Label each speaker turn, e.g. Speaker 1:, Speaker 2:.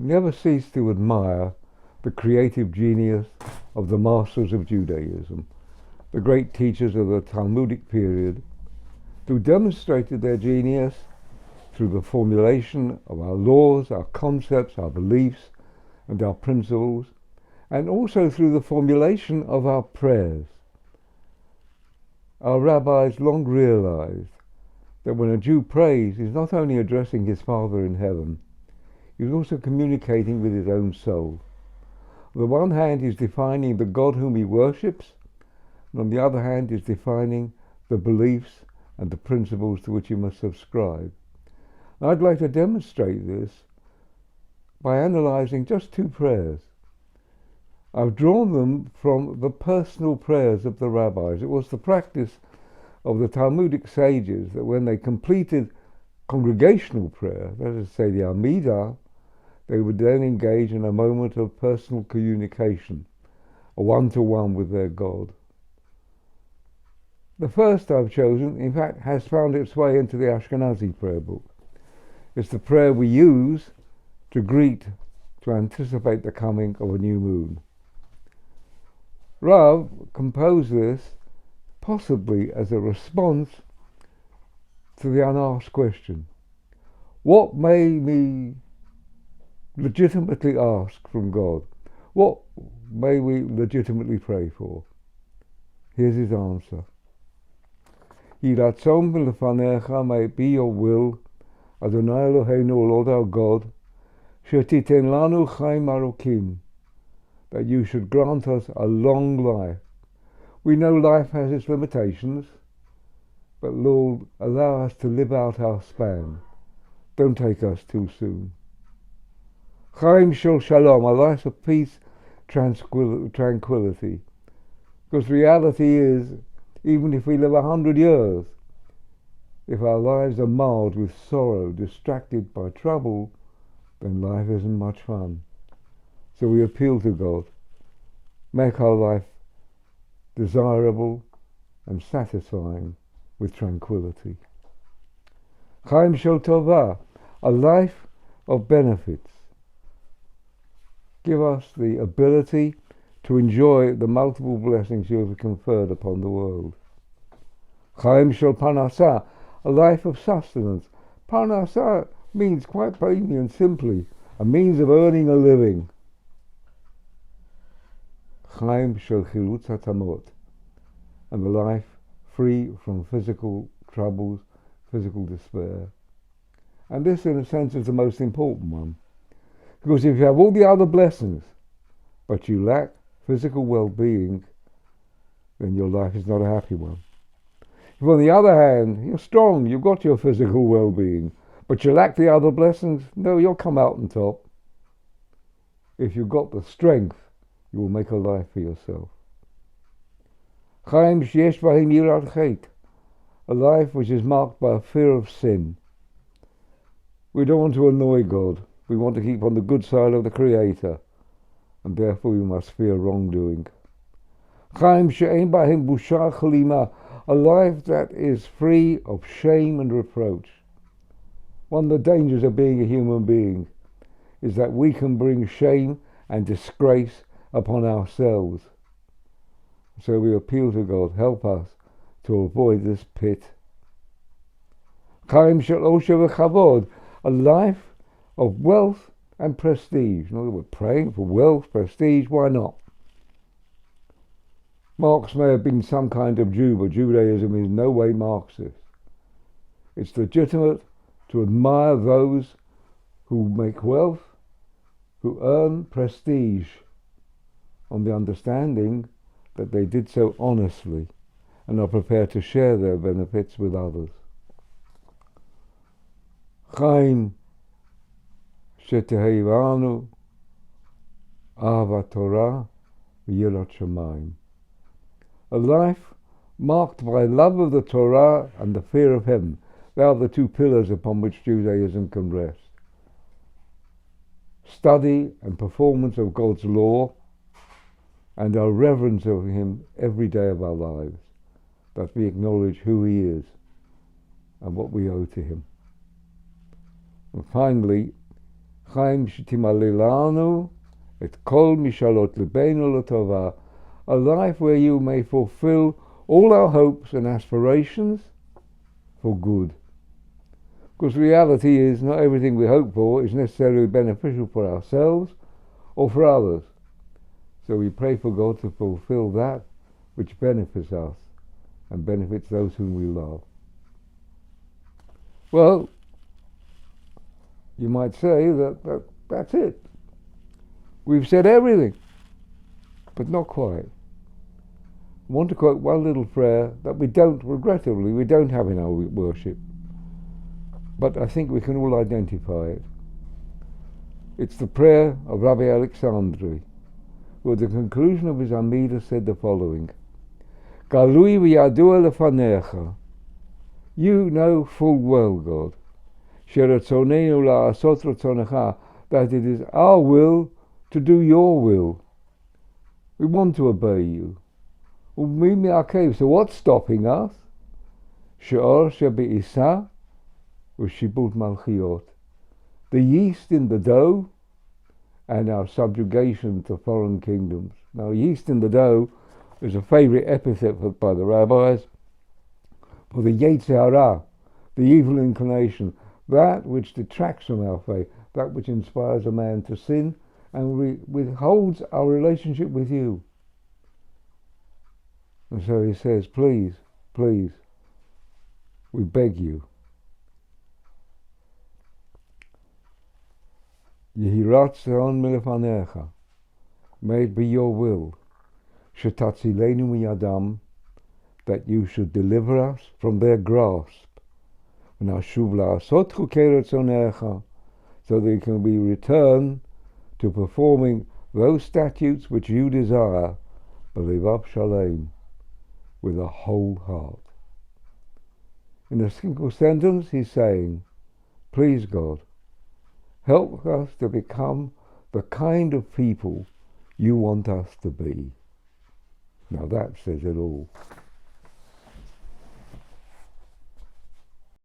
Speaker 1: never cease to admire the creative genius of the masters of Judaism, the great teachers of the Talmudic period, who demonstrated their genius through the formulation of our laws, our concepts, our beliefs, and our principles, and also through the formulation of our prayers. Our rabbis long realized that when a Jew prays, he's not only addressing his Father in heaven, he's also communicating with his own soul. On the one hand, he's defining the God whom he worships, and on the other hand, he's defining the beliefs and the principles to which he must subscribe. And I'd like to demonstrate this by analyzing just two prayers. I've drawn them from the personal prayers of the rabbis. It was the practice of the Talmudic sages that when they completed congregational prayer, that is to say the Amidah, they would then engage in a moment of personal communication, a one-to-one with their God. The first I've chosen, in fact, has found its way into the Ashkenazi prayer book. It's the prayer we use to anticipate the coming of a new moon. Rav composed this possibly as a response to the unasked question, what may me legitimately ask from God? What may we legitimately pray for? Here's his answer. Yhi ratzon lefanecha, may it be your will, Adonai Eloheinu, Lord our God, shetiten lanu chaim arokim, that you should grant us a long life. We know life has its limitations, but Lord, allow us to live out our span. Don't take us too soon. Chaim shel shalom, a life of peace, tranquility. Because reality is, even if we live 100 years, if our lives are marred with sorrow, distracted by trouble, then life isn't much fun. So we appeal to God. Make our life desirable and satisfying with tranquility. Chaim shel tova, a life of benefits. Give us the ability to enjoy the multiple blessings you have conferred upon the world. Chaim shel parnasah, a life of sustenance. Parnasah means quite plainly and simply a means of earning a living. Chaim shel chilutz hatamot, and a life free from physical troubles, physical despair. And this, in a sense, is the most important one. Because if you have all the other blessings, but you lack physical well-being, then your life is not a happy one. If on the other hand, you're strong, you've got your physical well-being, but you lack the other blessings, no, you'll come out on top. If you've got the strength, you will make a life for yourself. Chaim sheyesh b'hem yirat chet, a life which is marked by a fear of sin. We don't want to annoy God. We want to keep on the good side of the Creator, and therefore we must fear wrongdoing. Chaim she'ein b'hem busha chalima, a life that is free of shame and reproach. One of the dangers of being a human being is that we can bring shame and disgrace upon ourselves. So we appeal to God, help us to avoid this pit. Chaim shel osher v'chavod, a life of wealth and prestige. In other words, praying for wealth, prestige, why not? Marx may have been some kind of Jew, but Judaism is no way Marxist. It's legitimate to admire those who make wealth, who earn prestige, on the understanding that they did so honestly and are prepared to share their benefits with others. Chaim shetehevanu ahavat Torah v'yirat shamayim, a life marked by love of the Torah and the fear of heaven. They are the two pillars upon which Judaism can rest. Study and performance of God's law and our reverence of Him every day of our lives, that we acknowledge who He is and what we owe to Him. And finally, Chaim shetimalilanu et kol mishalot libenu latova, a life where you may fulfill all our hopes and aspirations for good. Because the reality is not everything we hope for is necessarily beneficial for ourselves or for others. So we pray for God to fulfill that which benefits us and benefits those whom we love. Well, you might say that's it. We've said everything, but not quite. I want to quote one little prayer that regrettably, we don't have in our worship. But I think we can all identify it. It's the prayer of Rabbi Alexandri, who at the conclusion of his Amidah said the following: Galui v'yadua lefanecha, you know full well, God, sheratzoneinu la'asot ratzonecha, that it is our will to do your will. We want to obey you. So what's stopping us? She'or shebe'isa Ushibut Malchiot, the yeast in the dough and our subjugation to foreign kingdoms. Now, yeast in the dough is a favorite epithet by the rabbis for the Yetzer Hara, the evil inclination, that which detracts from our faith, that which inspires a man to sin and withholds our relationship with you. And so he says, please, please, we beg you, Yehi ratzon milefanecha, may it be your will, shetatzilenu miyadam, that you should deliver us from their grasp, v'nashuv la'asot chukei ratzonecha, so that we can be returned to performing those statutes which you desire, b'levav shalem, with a whole heart. In a single sentence, he's saying, please God, help us to become the kind of people you want us to be. Now that says it all.